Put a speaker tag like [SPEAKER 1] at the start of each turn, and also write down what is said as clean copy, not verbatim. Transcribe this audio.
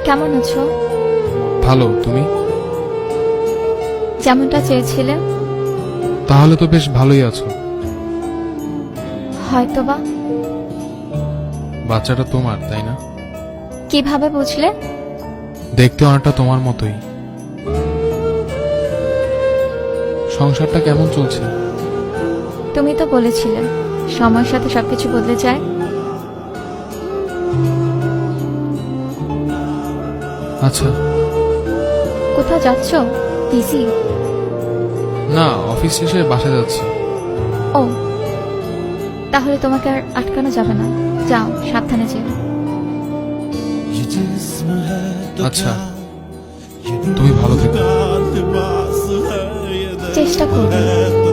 [SPEAKER 1] কেমন আছো?
[SPEAKER 2] ভালো। তুমি?
[SPEAKER 1] যেমনটা চেয়েছিলে।
[SPEAKER 2] তাহলে তো বেশ ভালোই আছো।
[SPEAKER 1] হয়তোবা।
[SPEAKER 2] বাচ্চাটা তোমার, তাই না?
[SPEAKER 1] কিভাবে বুঝলে?
[SPEAKER 2] দেখতে অনেকটা তোমার মতোই। সংসারটা কেমন চলছে?
[SPEAKER 1] তুমি তো বলেছিলে সময়ের সাথে সবকিছু বদলে যায়।
[SPEAKER 2] আচ্ছা।
[SPEAKER 1] কোথাও যাচ্ছ? বিজি?
[SPEAKER 2] না, অফিস শেষে বাসা যাচ্ছি।
[SPEAKER 1] ও, তাহলে তোমাকে আর আটকানো যাবে না। যাও, সাবধানে যেও।
[SPEAKER 2] আচ্ছা, তুমি ভালো থেকো।
[SPEAKER 1] চেষ্টা করবো।